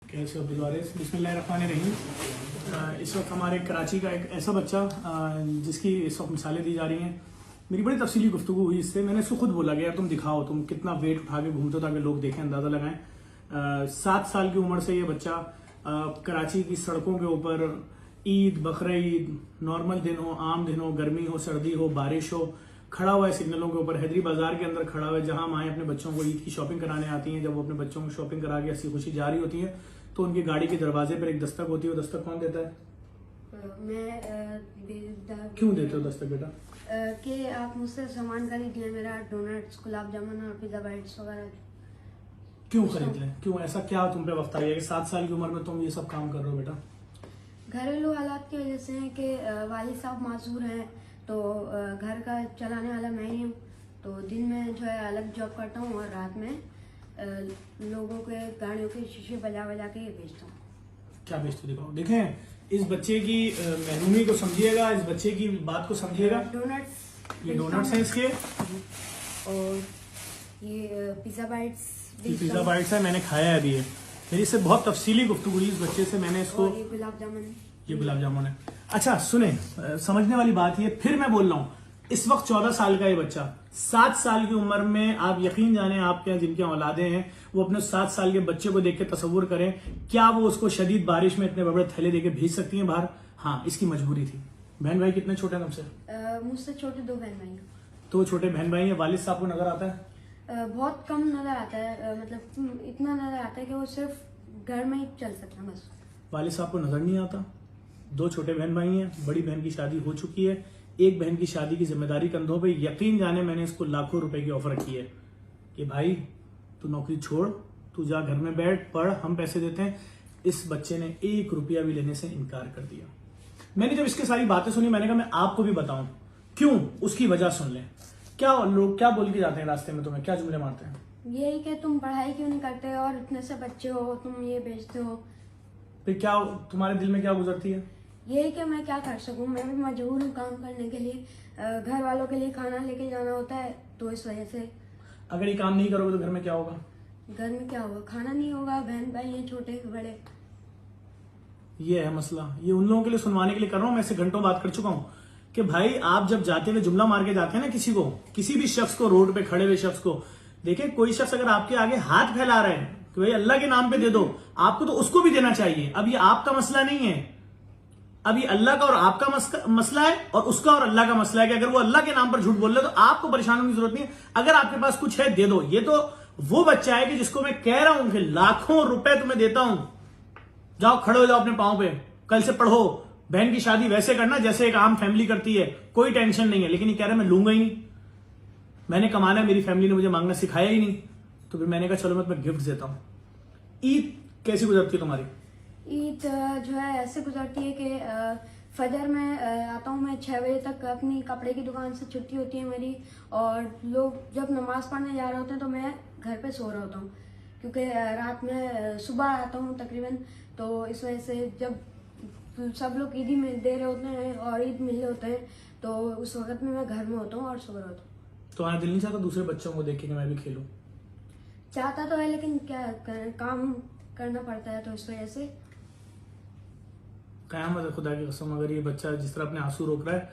कैसे अब्दुलवारिस बिस्मिल्लाहिर्रहमानिर्रहीम। इस वक्त हमारे कराची का एक ऐसा बच्चा जिसकी इस वक्त मिसालें दी जा रही हैं। मेरी बड़ी तफसीली गुफ्तगू हुई इससे। मैंने इसको खुद बोला कि यार तुम दिखाओ तुम कितना वेट उठा के घूमते हो ताकि लोग देखें, अंदाजा लगाएं। 7 साल की उम्र से ये बच्चा कराची की सड़कों के ऊपर ईद, बकरीद, नॉर्मल दिन हो, आम दिन हो, गर्मी हो, सर्दी हो, बारिश हो, खड़ा हुआ है सिग्नलों के ऊपर। हैदरी बाजार के अंदर खड़ा हुआ है जहां माएँ अपने बच्चों को ईद की शॉपिंग कराने आती हैं। जब वो अपने बच्चों को शॉपिंग करा के हंसी खुशी जा रही होती है तो उनकी गाड़ी के दरवाजे पर एक दस्तक होती है। वो दस्तक कौन देता है? मैं क्यों देते हो दस्तक बेटा? कि आप मुझसे सामान खरीद लें, मेरा डोनट्स, गुलाब जामुन और पिज़्ज़ा बाइट्स वगैरह। क्यों खरीद लें? क्यों? ऐसा क्या तुम पे वक्त आ गया कि 7 साल की उम्र में तुम ये सब काम कर रहे हो बेटा? घरेलू हालात की वजह से है कि वालिद साहब माजूर हैं, तो घर का चलाने वाला मैं ही हूँ। तो दिन में जो है अलग जॉब करता हूँ और रात में लोगों के गाड़ियों के शीशे बजा बजा के ये बेचता हूँ। क्या बेचते हो? दिखाओ। देखें, इस बच्चे की महरूमी को समझिएगा, इस बच्चे की बात को समझिएगा। डोनट्स, ये डोनट्स हैं इसके, और ये पिज़्ज़ा बाइट्स। पिज़्ज़ा बाइट्स है, मैंने खाया है अभी। ये मेरी इससे बहुत तफसीली गुफ्तगू हुई इस बच्चे से। मैंने इसको, ये गुलाब जामुन, ये गुलाब जामुन है। अच्छा सुने, समझने वाली बात ये, फिर मैं बोल रहा हूँ, इस वक्त 14 साल का ये बच्चा 7 साल की उम्र में, आप यकीन जाने आपके यहाँ जिनके औलादे हैं वो अपने 7 साल के बच्चे को देख के तसव्वुर करें, क्या वो उसको शदीद बारिश में इतने बड़े थैले देके भेज सकती हैं बाहर? हाँ, इसकी मजबूरी थी। बहन भाई कितने छोटे हैं तुमसे? मुझसे छोटे 2 बहन भाई हैं। तो छोटे बहन भाई हैं। वालिद साहब को नजर आता है? बहुत कम नजर आता है, मतलब इतना नजर आता है कि वो सिर्फ घर में ही चल सकता है बस। वालिद साहब को नजर नहीं आता। 2 छोटे बहन भाई हैं, बड़ी बहन की शादी हो चुकी है, एक बहन की शादी की जिम्मेदारी कंधों पे। यकीन जाने मैंने इसको लाखों रुपए की ऑफर की है कि भाई तू नौकरी छोड़, तू जा घर में बैठ, पढ़, हम पैसे देते हैं। इस बच्चे ने 1 रुपया भी लेने से इनकार कर दिया। मैंने जब इसकी सारी बातें सुनी मैंने कहा मैं आपको भी बताऊं क्यों, उसकी वजह सुन लें। क्या लोग क्या बोल के जाते हैं रास्ते में, तुम्हें क्या जुमले मारते हैं? यही कि तुम पढ़ाई क्यों नहीं करते और इतने से बच्चे हो, तुम ये बेचते हो। फिर क्या तुम्हारे दिल में क्या गुजरती है? यही कि मैं क्या कर सकूं, मैं भी मजबूर हूँ काम करने के लिए। घर वालों के लिए खाना लेके जाना होता है, तो इस वजह से। अगर ये काम नहीं करोगे तो घर में क्या होगा? घर में क्या होगा? खाना नहीं होगा, बहन भाई हैं छोटे बड़े। ये है मसला। ये उन लोगों के लिए सुनवाने के लिए कर रहा हूं। मैं इससे घंटों बात कर चुका हूं कि भाई आप जब जाते हुए जुमला मार के जाते हैं ना किसी को, किसी भी शख्स को, रोड पे खड़े हुए शख्स को, देखिए कोई शख्स अगर आपके आगे हाथ फैला रहे हैं कि भाई अल्लाह के नाम पे दे दो, आपको तो उसको भी देना चाहिए। अब ये आपका मसला नहीं है, अभी अल्लाह का और आपका मसला है, और उसका और अल्लाह का मसला है कि अगर वो अल्लाह के नाम पर झूठ बोल रहे तो आपको परेशान होने की जरूरत नहीं है। अगर आपके पास कुछ है दे दो। ये तो वो बच्चा है कि जिसको मैं कह रहा हूं कि लाखों रुपए तुम्हें देता हूं, जाओ खड़े हो जाओ अपने पांव पे, कल से पढ़ो, बहन की शादी वैसे करना जैसे एक आम फैमिली करती है, कोई टेंशन नहीं है। लेकिन ये कह रहा है मैं लूंगा ही नहीं, मैंने कमाना है, मेरी फैमिली ने मुझे मांगना सिखाया ही नहीं। तो फिर मैंने कहा चलो मैं तुम्हें गिफ्ट देता हूं। ईद कैसी गुजरती है तुम्हारी? ईद जो है ऐसे गुजरती है कि फजर में आता हूँ मैं 6 बजे तक, अपनी कपड़े की दुकान से छुट्टी होती है मेरी, और लोग जब नमाज पढ़ने जा रहे होते हैं तो मैं घर पे सो रहा होता हूँ, क्योंकि रात में सुबह आता हूँ तकरीबन। तो इस वजह से जब सब लोग ईदी में दे रहे होते हैं और ईद मिल रहे होते हैं तो उस वक्त में मैं घर में होता हूँ और सो रहा होता हूँ। तुम्हारा दिल नहीं चाहता दूसरे बच्चों को देख के कि मैं भी खेलूं? चाहता तो है लेकिन क्या करें, काम करना पड़ता है, तो इस वजह से। कयामत है खुदा की कसम अगर ये बच्चा जिस तरह अपने आंसू रोक रहा है।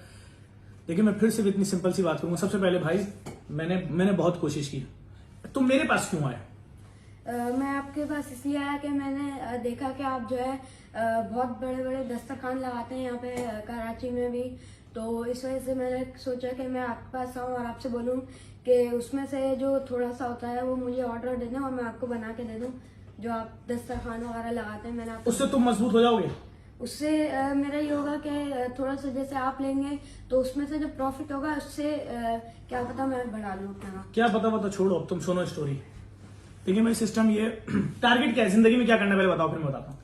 देखिए मैं फिर सिर्फ इतनी सिंपल सी बात करूंगा। सबसे पहले भाई मैंने बहुत कोशिश की। तुम मेरे पास क्यों आए? मैं आपके पास इसलिए आया कि मैंने देखा कि आप जो है बहुत बड़े बड़े दस्तरखान लगाते हैं यहाँ पे कराची में भी। तो इस वजह से मैंने सोचा कि मैं आपके पास आऊँ और आपसे बोलूँ कि उसमें से जो थोड़ा सा होता है वो मुझे ऑर्डर दे दें और मैं आपको बना के दे दूँ, जो आप दस्तरखान वगैरह लगाते हैं। मैंने आपको उससे तुम मजबूत हो जाओगे? उससे मेरा ये होगा कि थोड़ा सा जैसे आप लेंगे तो उसमें से जो प्रॉफिट होगा उससे क्या पता मैं बढ़ा लूँ अपना। क्या पता छोड़ो, अब तुम सुनो स्टोरी। देखिए मेरी सिस्टम ये टारगेट क्या है जिंदगी में, क्या करना है पहले बताओ फिर मैं बताता हूँ।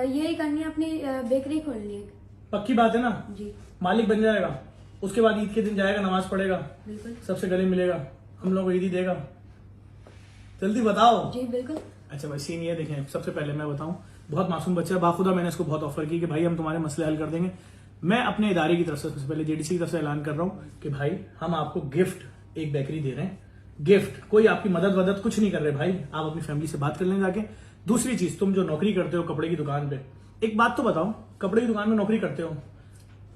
यही करनी है, अपनी बेकरी खोलनी है। पक्की बात है ना? जी। मालिक बन जाएगा, उसके बाद ईद के दिन जाएगा, नमाज पढ़ेगा, बिल्कुल, सबसे गले मिलेगा, हम लोग को ईदी देगा। जल्दी बताओ। जी बिल्कुल। अच्छा भाई सीन ये देखें, सबसे पहले मैं बताऊं, बहुत मासूम बच्चा है, बाखुदा मैंने इसको बहुत ऑफर की कि भाई हम तुम्हारे मसले हल कर देंगे। मैं अपने इदारे की तरफ से सबसे पहले जेडीसी की तरफ से ऐलान कर रहा हूं कि भाई हम आपको गिफ्ट एक बेकरी दे रहे हैं। गिफ्ट, कोई आपकी मदद कुछ नहीं कर रहे भाई, आप अपनी फैमिली से बात कर लें जाके। दूसरी चीज, तुम जो नौकरी करते हो कपड़े की दुकान पे, एक बात तो बताओ, कपड़े की दुकान में नौकरी करते हो,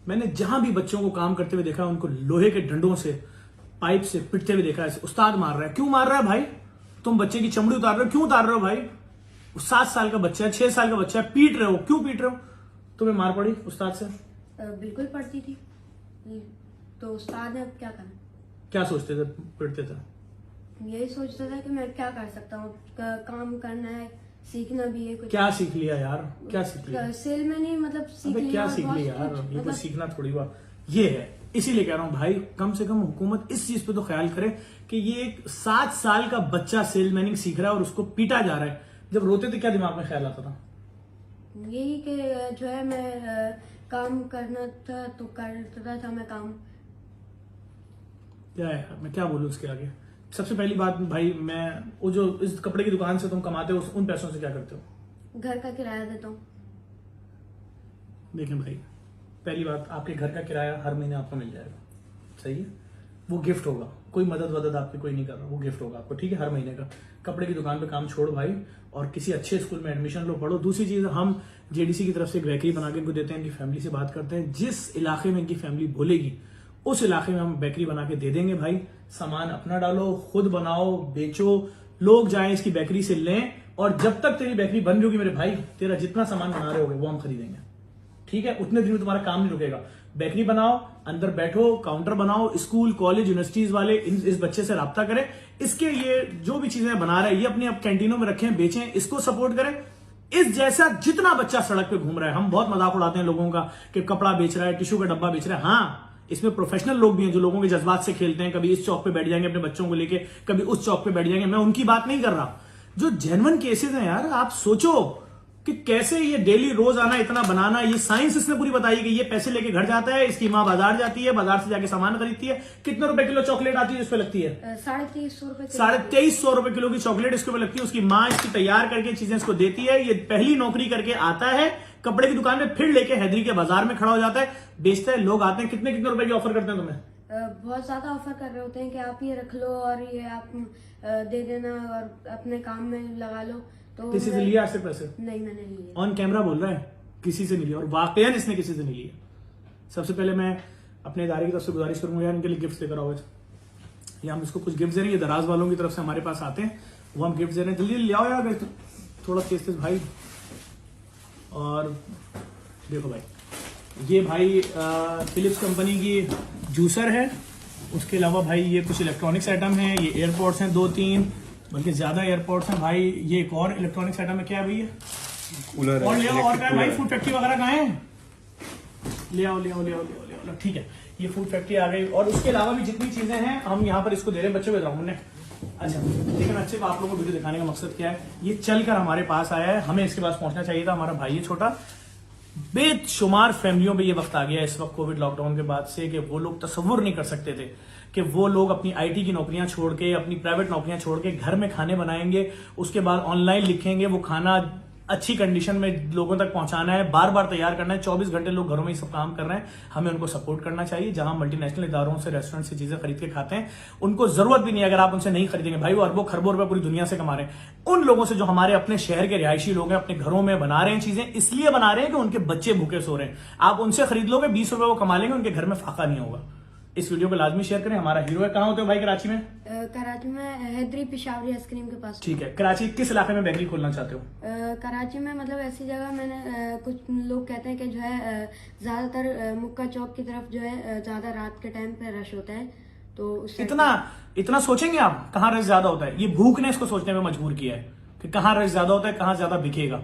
मैंने जहां भी बच्चों को काम करते हुए देखा, उनको लोहे के डंडों से, पाइप से पिटते हुए देखा है। उस्ताद मार रहा है, क्यों मार रहा है भाई? तुम बच्चे की चमड़ी उतार रहे हो, क्यों उतार रहे हो भाई? 7 साल का बच्चा है, 6 साल का बच्चा है, पीट रहे हो, क्यों पीट रहे हो? तुम्हें मार पड़ी उस्ताद से? बिल्कुल पड़ती थी, तो उस्ताद ने अब क्या करा? क्या सोचते थे पीटते थे? यही सोचता था कि मैं क्या कर सकता हूँ, काम करना है, सीखना भी है कुछ। क्या सीख लिया यार, क्या सीख लिया? सेल में नहीं, मतलब सीख अबे लिया। क्या और सीख बहुत लिया यार, कुछ, ये कोई मतलब सीखना थोड़ी हुआ। ये है, इसीलिए कह रहा हूं भाई, कम से कम हुकूमत इस चीज पे तो ख्याल करे कि ये एक 7 साल का बच्चा सेलमैनिंग सीख रहा है और उसको पीटा जा रहा है। जब रोते थे क्या दिमाग में ख्याल आता था? यही कि जो है मैं काम करना था तो करता था मैं काम। क्या है, मैं क्या बोलूं उसके आगे? सबसे पहली बात भाई, मैं वो जो इस कपड़े की दुकान से तुम कमाते हो, उन पैसों से क्या करते हो? घर का किराया देता हूँ। देखें भाई, पहली बात, आपके घर का किराया हर महीने आपको मिल जाएगा, सही है? वो गिफ्ट होगा, कोई मदद वदद आपकी कोई नहीं कर रहा, वो गिफ्ट होगा आपको, ठीक है, हर महीने का। कपड़े की दुकान पे काम छोड़ भाई और किसी अच्छे स्कूल में एडमिशन लो, पढ़ो। दूसरी चीज, हम जेडीसी की तरफ से एक बेकरी बना के इनको देते हैं, इनकी फैमिली से बात करते हैं, जिस इलाके में इनकी फैमिली बोलेगी उस इलाके में हम बेकरी बना के दे देंगे भाई। सामान अपना डालो, खुद बनाओ, बेचो, लोग जाएं इसकी बेकरी से लें, और जब तक तेरी बेकरी बन रही होगी मेरे भाई, तेरा जितना सामान बना रहे होगे वो हम खरीदेंगे, ठीक है? उतने दिन में तुम्हारा काम नहीं रुकेगा। बेकरी बनाओ, अंदर बैठो, काउंटर बनाओ, स्कूल कॉलेज यूनिवर्सिटीज वाले इस बच्चे से राब्ता करें, इसके ये जो भी चीजें बना रहे हैं ये अपनी कैंटीनों में रखें, बेचें, इसको सपोर्ट करें। इस जैसा जितना बच्चा सड़क पे घूम रहा है, हम बहुत मजाक उड़ाते हैं लोगों का कि कपड़ा बेच रहा है, टिश्यू का डब्बा बेच रहा है। हाँ, इसमें प्रोफेशनल लोग भी हैं जो लोगों के जज्बात से खेलते हैं, कभी इस चौक पे बैठ जाएंगे अपने बच्चों को लेके, कभी उस चौक पे बैठ जाएंगे। मैं उनकी बात नहीं कर रहा, जो जेन्युइन केसेस हैं यार। आप सोचो कि कैसे ये डेली रोज आना, इतना बनाना, ये साइंस इसने पूरी बताई कि ये पैसे लेके घर जाता है, इसकी माँ बाजार जाती है, बाजार से जाके सामान खरीदती है। कितने रुपए किलो चॉकलेट आती है जिस पे लगती है? 2350 रुपए। 2350 रुपए किलो की चॉकलेट इसके पे लगती है। उसकी माँ इसकी तैयार करके चीजें इसको देती है। ये पहली नौकरी करके आता है कपड़े की दुकान में, फिर लेके हैदरी के बाजार में खड़ा हो जाता है, बेचता है। लोग आते हैं, कितने कितने रुपए की ऑफर करते हैं तुम्हें? बहुत ज्यादा ऑफर कर रहे होते हैं कि आप ये रख लो और ये आप दे देना और अपने काम में लगा लो। तो किसी से लिया ऐसे पैसे? नहीं, मैंने नहीं लिया। ऑन कैमरा बोल रहा है, किसी से नहीं लिया, और वाकईन इसने किसी से नहीं लिया। सबसे पहले मैं अपने इदारे की तरफ से गुजारिश करूंगा यार, इनके लिए गिफ्ट लेकर आओ। ये हम इसको कुछ गिफ्ट दे रहे हैं, ये दराज वालों की तरफ से हमारे पास आते हैं, वो हम गिफ्ट दे रहे हैं। जल्दी ले आओ यार, थोड़ा तेज तेज भाई। और देखो भाई, ये भाई फिलिप्स कंपनी की जूसर है। उसके अलावा भाई ये कुछ इलेक्ट्रॉनिक्स आइटम है, ये एयरपोर्ट्स हैं 2-3, बल्कि ज्यादा एयरपोर्ट्स हैं भाई। ये एक और इलेक्ट्रॉनिक्स आइटम है, क्या है भैया? कूलर और है, ले आओ, और क्या है भाई? कूलर फूड फैक्ट्री वगैरह कहाँ है? ले आओ ले आओ ले आओ ले आओ ले आओ, ठीक है, ये फूड फैक्ट्री आ गई। और उसके अलावा भी जितनी चीजें हैं हम यहाँ पर इसको दे रहे हैं बच्चों को ग्राउंड ने। अच्छा, लेकिन अच्छे आप लोगों को वीडियो दिखाने का मकसद क्या है? ये चलकर हमारे पास आया है, हमें इसके पास पहुंचना चाहिए था। हमारा भाई है छोटा, बेशुमार फैमिलियों पे ये वक्त आ गया है इस वक्त कोविड लॉकडाउन के बाद से कि वो लोग तसव्वुर नहीं कर सकते थे कि वो लोग अपनी आईटी की नौकरियां छोड़ के, अपनी प्राइवेट नौकरियां छोड़ के घर में खाने बनाएंगे, उसके बाद ऑनलाइन लिखेंगे, वो खाना अच्छी कंडीशन में लोगों तक पहुंचाना है, बार बार तैयार करना है। 24 घंटे लोग घरों में ही सब काम कर रहे हैं। हमें उनको सपोर्ट करना चाहिए। जहां मल्टीनेशनल इदारों से, रेस्टोरेंट से चीजें खरीद के खाते हैं, उनको जरूरत भी नहीं है, अगर आप उनसे नहीं खरीदेंगे भाई, वो अरबों खरबों रुपए पूरी दुनिया से कमा रहे हैं। उन लोगों से जो हमारे अपने शहर के रिहायशी लोग हैं, अपने घरों में बना रहे हैं चीजें, इसलिए बना रहे हैं कि उनके बच्चे भूखे सो रहे हैं। आप उनसे खरीद लोगे, 20 रुपए वो कमा लेंगे, उनके घर में फाका नहीं होगा। इस वीडियो को लाजमी शेयर करें। हमारा हीरो है, कहां होते हो भाई? कराची में। कराची में हैदरी पिशावरी आइसक्रीम के पास। ठीक है, कराची किस इलाके में बेकरी खोलना चाहते हो? कराची में मतलब ऐसी जगह, मैंने कुछ लोग कहते हैं कि जो है ज्यादातर मुक्का चौक की तरफ जो है ज्यादा रात के टाइम पे रश होता है, तो उस इतना सोचेंगे आप कहाँ रश ज्यादा होता है? ये भूख ने इसको सोचने में मजबूर किया है कि कहाँ रश ज्यादा होता है, कहाँ ज्यादा बिकेगा।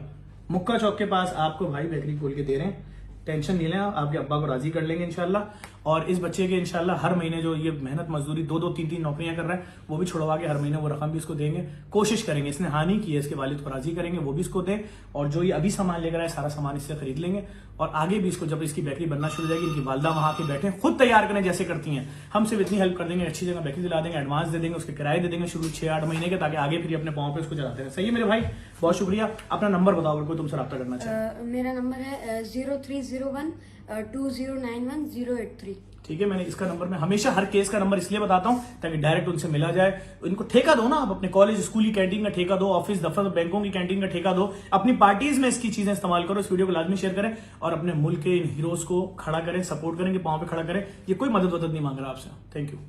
मुक्का चौक के पास आपको भाई बेकरी खोल के दे रहे हैं। टेंशन नहीं लें, आपके अब्बा को राजी कर लेंगे इंशाल्लाह। और इस बच्चे के इंशाल्लाह हर महीने जो ये मेहनत मजदूरी 2-2, 3-3 नौकरियां कर रहा है, वो भी छुड़वा के हर महीने वो रकम भी इसको देंगे। कोशिश करेंगे, इसने हानि की है, इसके वालिद को राजी करेंगे, वो भी इसको दें। और जो ये अभी सामान लेकर आए, सारा सामान इससे खरीद लेंगे। और आगे भी इसको, जब इसकी बेकरी बनना शुरू हो जाएगी, इनकी वालदा वहां के बैठे खुद तैयार करें जैसे करती हैं, हम सिर्फ इतनी हेल्प कर देंगे, अच्छी जगह बेकरी दिला देंगे, एडवांस दे देंगे, उसके किराए दे देंगे शुरू 6-8 महीने के, ताकि आगे फिर अपने पाँव पे उसको चलाते हैं। सही है मेरे भाई? बहुत शुक्रिया। अपना नंबर बताओ अगर कोई तुमसे रब्ता करना चाहे। मेरा नंबर है 03012091 ठीक है, मैंने इसका नंबर मैं हमेशा हर केस का नंबर इसलिए बताता हूं ताकि डायरेक्ट उनसे मिला जाए। इनको ठेका दो ना, आप अपने कॉलेज स्कूल की कैंटीन का ठेका दो, ऑफिस दफ्तर बैंकों की कैंटीन का ठेका दो, अपनी पार्टीज में इसकी चीजें इस्तेमाल करो। इस वीडियो को लाजमी शेयर करें और अपने मुल्क के इन हीरोज को खड़ा करें, सपोर्ट करें कि पांव पे खड़ा करें। ये कोई मदद नहीं मांग रहा आपसे। Thank you.